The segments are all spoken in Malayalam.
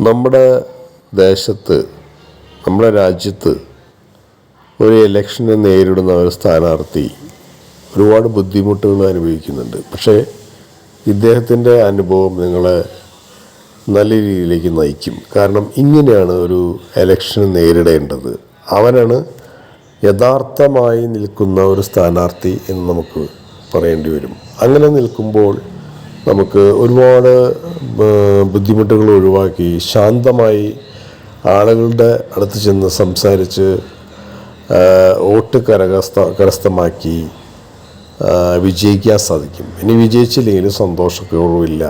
നമ്മുടെ ദേശത്ത്, നമ്മുടെ രാജ്യത്ത് ഒരു ഇലക്ഷനെ നേരിടുന്ന ഒരു സ്ഥാനാർത്ഥി ഒരുപാട് ബുദ്ധിമുട്ടുകൾ അനുഭവിക്കുന്നുണ്ട്. പക്ഷേ ഇദ്ദേഹത്തിൻ്റെ അനുഭവം നിങ്ങളെ നല്ല രീതിയിലേക്ക് നയിക്കും. കാരണം ഇങ്ങനെയാണ് ഒരു ഇലക്ഷൻ നേരിടേണ്ടത്. അവനാണ് യഥാർത്ഥമായി നിൽക്കുന്ന ഒരു സ്ഥാനാർത്ഥി എന്ന് നമുക്ക് പറയേണ്ടി വരും. അങ്ങനെ നിൽക്കുമ്പോൾ നമുക്ക് ഒരുപാട് ബുദ്ധിമുട്ടുകൾ ഒഴിവാക്കി ശാന്തമായി ആളുകളുടെ അടുത്ത് ചെന്ന് സംസാരിച്ച് വോട്ട് കരസ്ഥമാക്കി വിജയിക്കാൻ സാധിക്കും. ഇനി വിജയിച്ചില്ലെങ്കിലും സന്തോഷക്കുറവില്ല,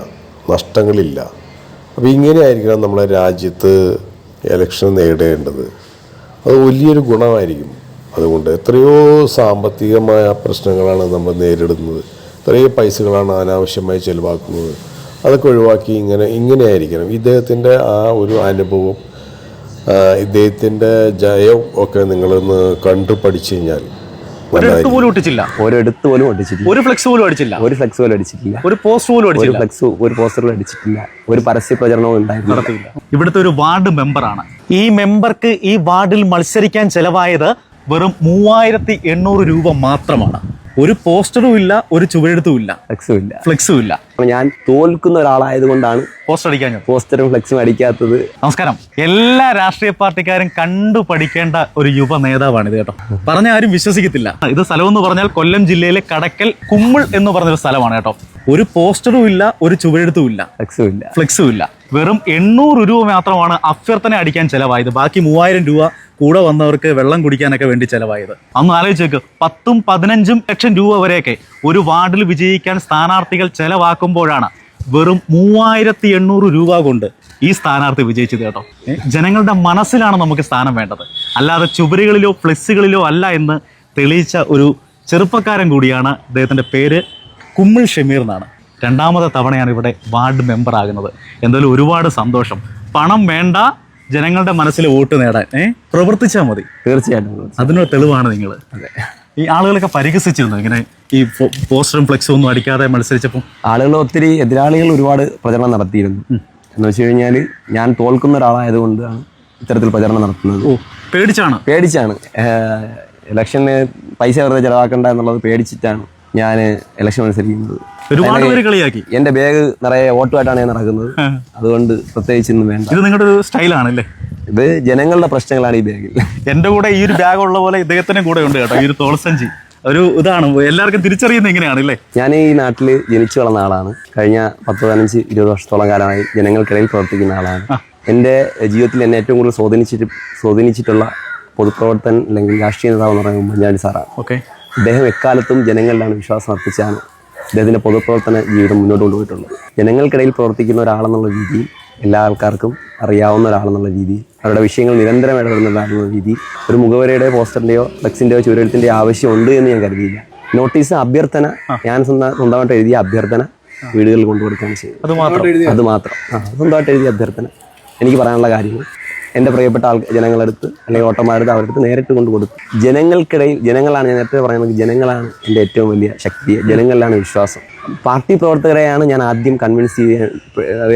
നഷ്ടങ്ങളില്ല. അപ്പോൾ ഇങ്ങനെയായിരിക്കണം നമ്മളെ രാജ്യത്ത് ഇലക്ഷൻ നേടേണ്ടത്. അത് വലിയൊരു ഗുണമായിരിക്കും. അതുകൊണ്ട് എത്രയോ സാമ്പത്തികമായ പ്രശ്നങ്ങളാണ് നമ്മൾ നേരിടുന്നത്, എത്രയോ പൈസകളാണ് അനാവശ്യമായി ചിലവാക്കുന്നത്. അതൊക്കെ ഒഴിവാക്കി ഇങ്ങനെയായിരിക്കണം. ഇദ്ദേഹത്തിൻ്റെ ആ ഒരു അനുഭവം, ഇദ്ദേഹത്തിൻ്റെ ജയം ഒക്കെ നിങ്ങളൊന്ന് കണ്ടു പഠിച്ചു കഴിഞ്ഞാൽ ഒരിടത്ത് പോലും ഒട്ടിച്ചില്ല, ഒരിടത്ത് പോലും ഒട്ടിച്ചിട്ടില്ല, ഒരു ഫ്ലെക്സ് പോലും അടിച്ചില്ല, ഒരു ഫ്ലെക്സ് പോലും അടിച്ചിട്ടില്ല, ഒരു പോസ്റ്റർ പോലും അടിച്ചില്ല, ഒരു പോസ്റ്ററും അടിച്ചിട്ടില്ല, ഒരു പരസ്യ പ്രചരണവും ഉണ്ടായിരുന്നില്ല. ഇവിടുത്തെ ഒരു വാർഡ് മെമ്പറാണ്. ഈ മെമ്പർക്ക് ഈ വാർഡിൽ മത്സരിക്കാൻ ചെലവായത് വെറും 3800 രൂപ മാത്രമാണ്. ഒരു പോസ്റ്ററും ഇല്ല, ഒരു ചുവരെഴുത്തും ഇല്ല, ഫ്ലെക്സും ഇല്ല. ഞാൻ തോൽക്കുന്ന ഒരാളായതുകൊണ്ടാണ് പോസ്റ്റർ അടിക്കാൻ, പോസ്റ്ററും ഫ്ലെക്സും അടിക്കാത്തത്. നമസ്കാരം. എല്ലാ രാഷ്ട്രീയ പാർട്ടിക്കാരും കണ്ടു പഠിക്കേണ്ട ഒരു യുവ നേതാവാണ് ഇത് കേട്ടോ. പറഞ്ഞ ആരും വിശ്വസിക്കത്തില്ല. ഇത് സ്ഥലം എന്ന് പറഞ്ഞാൽ കൊല്ലം ജില്ലയിലെ കടക്കൽ കുമ്മിൾ എന്ന് പറഞ്ഞൊരു സ്ഥലമാണ് കേട്ടോ. ഒരു പോസ്റ്ററും ഇല്ല, ഒരു ചുവരെഴുത്തും ഇല്ല, ഫ്ലെക്സും ഇല്ല. വെറും 800 രൂപ മാത്രമാണ് അഭ്യർത്ഥന അടിക്കാൻ ചെലവായത്. ബാക്കി 3000 രൂപ കൂടെ വന്നവർക്ക് വെള്ളം കുടിക്കാനൊക്കെ വേണ്ടി ചെലവായത്. അന്ന് ആലോചിച്ചേക്ക്, 10-15 ലക്ഷം രൂപ വരെയൊക്കെ ഒരു വാർഡിൽ വിജയിക്കാൻ സ്ഥാനാർത്ഥികൾ ചെലവാക്കുമ്പോഴാണ് വെറും 3800 രൂപ കൊണ്ട് ഈ സ്ഥാനാർത്ഥി വിജയിച്ചത് കേട്ടോ. ജനങ്ങളുടെ മനസ്സിലാണ് നമുക്ക് സ്ഥാനം വേണ്ടത്, അല്ലാതെ ചുവരുകളിലോ ഫ്ലെക്സുകളിലോ അല്ല എന്ന് തെളിയിച്ച ഒരു ചെറുപ്പക്കാരൻ കൂടിയാണ്. അദ്ദേഹത്തിൻ്റെ പേര് കുമ്മിൾ ഷമീർ എന്നാണ്. 2ാമത്തെ തവണയാണ് ഇവിടെ വാർഡ് മെമ്പർ ആകുന്നത്. എന്തായാലും ഒരുപാട് സന്തോഷം. പണം വേണ്ട, ജനങ്ങളുടെ മനസ്സിൽ വോട്ട് നേടാൻ പ്രവർത്തിച്ചാൽ മതി. തീർച്ചയായിട്ടും അതിനൊരു തെളിവാണ് നിങ്ങൾ. ഈ ആളുകളൊക്കെ പരിഹസിച്ചിരുന്നു ഇങ്ങനെ ഈ പോസ്റ്ററും ഫ്ലെക്സും ഒന്നും അടിക്കാതെ മത്സരിച്ചപ്പോൾ. ആളുകൾ ഒത്തിരി എതിരാളികൾ ഒരുപാട് പ്രചരണം നടത്തിയിരുന്നു. എന്ന് വെച്ച് കഴിഞ്ഞാൽ ഞാൻ തോൽക്കുന്ന ഒരാളായതുകൊണ്ടാണ് ഇത്തരത്തിൽ പ്രചരണം നടത്തുന്നത്. പേടിച്ചാണ് ഇലക്ഷന് പൈസ വെറുതെ ചെലവാക്കണ്ട എന്നുള്ളത് പേടിച്ചിട്ടാണ് ഞാൻ ഇലക്ഷൻ മത്സരിക്കുന്നത്. ഒരുപാട് പേര് കളിയാക്കി. എന്റെ ബാഗ് നിറയെ വോട്ടുമായിട്ടാണ് ഞാൻ നടക്കുന്നത്. അതുകൊണ്ട് പ്രത്യേകിച്ച് ഒന്നും വേണ്ട. ഇത് നിങ്ങളുടെ ഒരു സ്റ്റൈലാണല്ലേ? ഇത് ജനങ്ങളുടെ പ്രശ്നങ്ങളാണ് ഈ ബാഗിൽ. എന്റെ കൂടെ ഈ ഒരു ബാഗ് ഉള്ള പോലെ ഇദ്ദേഹത്തിന്റെ കൂടെ ഉണ്ട് കേട്ടോ. ഈ ഒരു തോൾസഞ്ചി ഒരു ഇതാണ്, എല്ലാവർക്കും തിരിച്ചറിയുന്നത് ഇങ്ങനെയാണല്ലേ. ഞാൻ ഈ നാട്ടിൽ ജനിച്ചു വളർന്ന ആളാണ്. കഴിഞ്ഞ 10-15-20 വർഷത്തോളം കാലമായി ജനങ്ങൾക്കിടയിൽ പ്രവർത്തിക്കുന്ന ആളാണ്. എൻ്റെ ജീവിതത്തിൽ എന്നെ ഏറ്റവും കൂടുതൽ സ്വാധീനിച്ചിട്ടുള്ള പൊതുപ്രവർത്തകൻ അല്ലെങ്കിൽ രാഷ്ട്രീയ നേതാവ് എന്ന് പറയുന്നത് ഉമ്മൻചാണ്ടി സാറാണ്. അദ്ദേഹം എക്കാലത്തും ജനങ്ങളിലാണ് വിശ്വാസം അർപ്പിച്ചാണ് അദ്ദേഹത്തിൻ്റെ പൊതുപ്രവർത്തന ജീവിതം മുന്നോട്ട് കൊണ്ടുപോയിട്ടുള്ളത്. ജനങ്ങൾക്കിടയിൽ പ്രവർത്തിക്കുന്ന ഒരാളെന്നുള്ള രീതിയിൽ, എല്ലാ ആൾക്കാർക്കും അറിയാവുന്ന ഒരാളെന്നുള്ള രീതിയിൽ, അവരുടെ വിഷയങ്ങൾ നിരന്തരം ഇടപെടുന്ന ഒരാളെന്നുള്ള രീതിയിൽ ഒരു മുഖവരയുടെയോ പോസ്റ്ററിൻ്റെയോ ഫ്ലെക്സിൻ്റെയോ ചുവരെഴുത്തിൻ്റെയോ ആവശ്യമുണ്ട് എന്ന് ഞാൻ കരുതിയില്ല. നോട്ടീസ് അഭ്യർത്ഥന, ഞാൻ സ്വന്തമായിട്ട് എഴുതിയ അഭ്യർത്ഥന വീടുകളിൽ കൊണ്ടുകൊടുക്കുകയാണ് ചെയ്തത്. അത് മാത്രം സ്വന്തമായിട്ട് എഴുതിയ അഭ്യർത്ഥന, എനിക്ക് പറയാനുള്ള കാര്യങ്ങൾ എൻ്റെ പ്രിയപ്പെട്ട ജനങ്ങളെടുത്ത് അല്ലെങ്കിൽ വോട്ടർമാരെടുത്ത് അവരെടുത്ത് നേരിട്ട് കൊണ്ട് കൊടുത്തു. ജനങ്ങൾക്കിടയിൽ, ജനങ്ങളാണ്, ഞാൻ നേരത്തെ പറയുന്നത്, ജനങ്ങളാണ് എൻ്റെ ഏറ്റവും വലിയ ശക്തി, ജനങ്ങളിലാണ് വിശ്വാസം. പാർട്ടി പ്രവർത്തകരെയാണ് ഞാൻ ആദ്യം കൺവിൻസ് ചെയ്യാൻ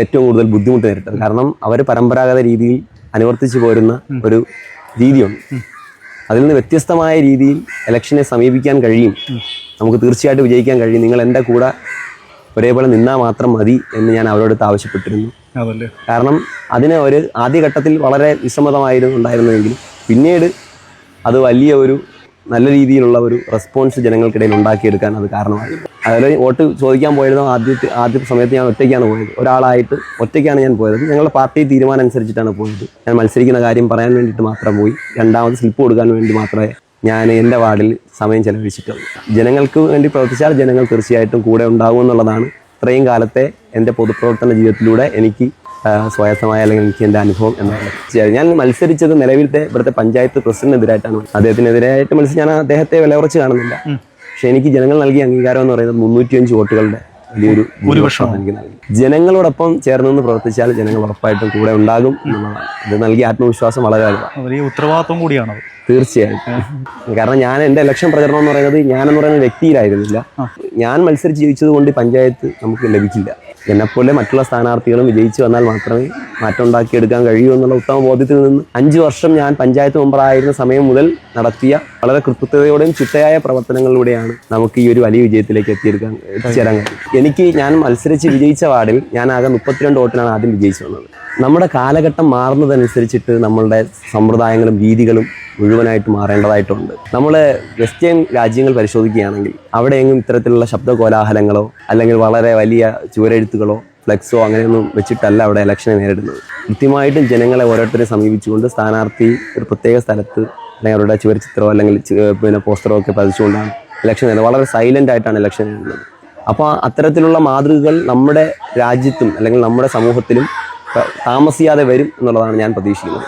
ഏറ്റവും കൂടുതൽ ബുദ്ധിമുട്ട് നേരിട്ടത്. കാരണം അവർ പരമ്പരാഗത രീതിയിൽ അനുവർത്തിച്ചു പോരുന്ന ഒരു രീതിയുണ്ട്. അതിൽ നിന്ന് വ്യത്യസ്തമായ രീതിയിൽ ഇലക്ഷനെ സമീപിക്കാൻ കഴിയും, നമുക്ക് തീർച്ചയായിട്ടും വിജയിക്കാൻ കഴിയും, നിങ്ങൾ എൻ്റെ കൂടെ ഒരേപോലെ നിന്നാൽ മാത്രം മതി എന്ന് ഞാൻ അവരോടടുത്ത് ആവശ്യപ്പെട്ടിരുന്നു. കാരണം അതിന് ഒരു ആദ്യഘട്ടത്തിൽ വളരെ വിസമ്മതമായിരുന്നു ഉണ്ടായിരുന്നുവെങ്കിലും പിന്നീട് അത് വലിയ ഒരു നല്ല രീതിയിലുള്ള ഒരു റെസ്പോൺസ് ജനങ്ങൾക്കിടയിൽ ഉണ്ടാക്കിയെടുക്കാൻ അത് കാരണമായി. അതുപോലെ വോട്ട് ചോദിക്കാൻ പോയിരുന്നു ആദ്യ സമയത്ത് ഞാൻ ഒറ്റയ്ക്കാണ് പോയത്. ഒരാളായിട്ട് ഒറ്റയ്ക്കാണ് ഞാൻ പോയത്. ഞങ്ങളുടെ പാർട്ടി തീരുമാനം അനുസരിച്ചിട്ടാണ് പോയത്. ഞാൻ മത്സരിക്കുന്ന കാര്യം പറയാൻ വേണ്ടിയിട്ട് മാത്രം പോയി. 2ാമത് സ്ലിപ്പ് കൊടുക്കാൻ വേണ്ടി മാത്രമേ ഞാൻ എൻ്റെ വാർഡിൽ സമയം ചെലവഴിച്ചിട്ടുള്ളൂ. ജനങ്ങൾക്ക് വേണ്ടി പ്രവർത്തിച്ചാൽ ജനങ്ങൾ തീർച്ചയായിട്ടും കൂടെ ഉണ്ടാകും എന്നുള്ളതാണ് ഇത്രയും കാലത്തെ എൻ്റെ പൊതുപ്രവർത്തന ജീവിതത്തിലൂടെ എനിക്ക് സ്വായത്തമായ അല്ലെങ്കിൽ എനിക്ക് എൻ്റെ അനുഭവം എന്നാണ്. ഞാൻ മത്സരിച്ചത് നിലവിലത്തെ ഇവിടുത്തെ പഞ്ചായത്ത് പ്രസിഡന്റിനെതിരായിട്ടാണ്. അദ്ദേഹത്തിനെതിരായിട്ട് മത്സരിച്ച് ഞാൻ അദ്ദേഹത്തെ വില കുറച്ച് കാണുന്നില്ല. പക്ഷെ എനിക്ക് ജനങ്ങൾ നൽകിയ അംഗീകാരം എന്ന് പറയുന്നത് 305 വോട്ടുകളുടെ വലിയൊരു ഭൂരിപക്ഷമാണ് എനിക്ക് നൽകി. ജനങ്ങളോടൊപ്പം ചേർന്ന് പ്രവർത്തിച്ചാൽ ജനങ്ങൾ ഉറപ്പായിട്ടും കൂടെ ഉണ്ടാകും എന്നുള്ളതാണ്. ഇത് നൽകിയ ആത്മവിശ്വാസം വളരെ വലിയ ഉത്തരവാദിത്വം കൂടിയാണ്. തീർച്ചയായിട്ടും. കാരണം ഞാൻ എൻ്റെ ഇലക്ഷൻ പ്രചരണം എന്ന് പറയുന്നത് ഞാനെന്ന് പറയുന്ന വ്യക്തിയിലായിരുന്നില്ല. ഞാൻ മത്സരിച്ച് ജയിച്ചത് കൊണ്ട് പഞ്ചായത്ത് നമുക്ക് ലഭിക്കില്ല. എന്നെപ്പോലെ മറ്റുള്ള സ്ഥാനാർത്ഥികളും വിജയിച്ചു വന്നാൽ മാത്രമേ മാറ്റം ഉണ്ടാക്കിയെടുക്കാൻ കഴിയൂ എന്നുള്ള ഉത്തമ ബോധ്യത്തിൽ നിന്ന് 5 വർഷം ഞാൻ പഞ്ചായത്ത് മെമ്പറായിരുന്ന സമയം മുതൽ നടത്തിയ വളരെ കൃത്യതയോടെയും ചിട്ടയായ പ്രവർത്തനങ്ങളിലൂടെയാണ് നമുക്ക് ഈ ഒരു വലിയ വിജയത്തിലേക്ക് എത്തിച്ചേരാൻ കഴിയും. ഞാൻ മത്സരിച്ച് വിജയിച്ച വാർഡിൽ ഞാൻ ആകെ 32 വോട്ടിനാണ് ആദ്യം വിജയിച്ചു വന്നത്. നമ്മുടെ കാലഘട്ടം മാറുന്നതനുസരിച്ചിട്ട് നമ്മളുടെ സമ്പ്രദായങ്ങളും രീതികളും മുഴുവനായിട്ട് മാറേണ്ടതായിട്ടുണ്ട്. നമ്മൾ വെസ്റ്റേൺ രാജ്യങ്ങൾ പരിശോധിക്കുകയാണെങ്കിൽ അവിടെയെങ്കിലും ഇത്തരത്തിലുള്ള ശബ്ദ കോലാഹലങ്ങളോ അല്ലെങ്കിൽ വളരെ വലിയ ചുവരെഴുത്തുകളോ ഫ്ലെക്സോ അങ്ങനെയൊന്നും വെച്ചിട്ടല്ല അവിടെ ഇലക്ഷനെ നേരിടുന്നത്. കൃത്യമായിട്ടും ജനങ്ങളെ ഓരോരുത്തരെ സമീപിച്ചുകൊണ്ട് സ്ഥാനാർത്ഥി ഒരു പ്രത്യേക സ്ഥലത്ത് അല്ലെങ്കിൽ അവരുടെ ചുവരചിത്രമോ അല്ലെങ്കിൽ പോസ്റ്ററോ ഒക്കെ പതിച്ചുകൊണ്ടാണ് ഇലക്ഷൻ നേടുന്നത്. വളരെ സൈലൻ്റ് ആയിട്ടാണ് ഇലക്ഷൻ നേടുന്നത്. അപ്പോൾ അത്തരത്തിലുള്ള മാതൃകകൾ നമ്മുടെ രാജ്യത്തും അല്ലെങ്കിൽ നമ്മുടെ സമൂഹത്തിലും താമസിയാതെ വരും എന്നുള്ളതാണ് ഞാൻ പ്രതീക്ഷിക്കുന്നത്.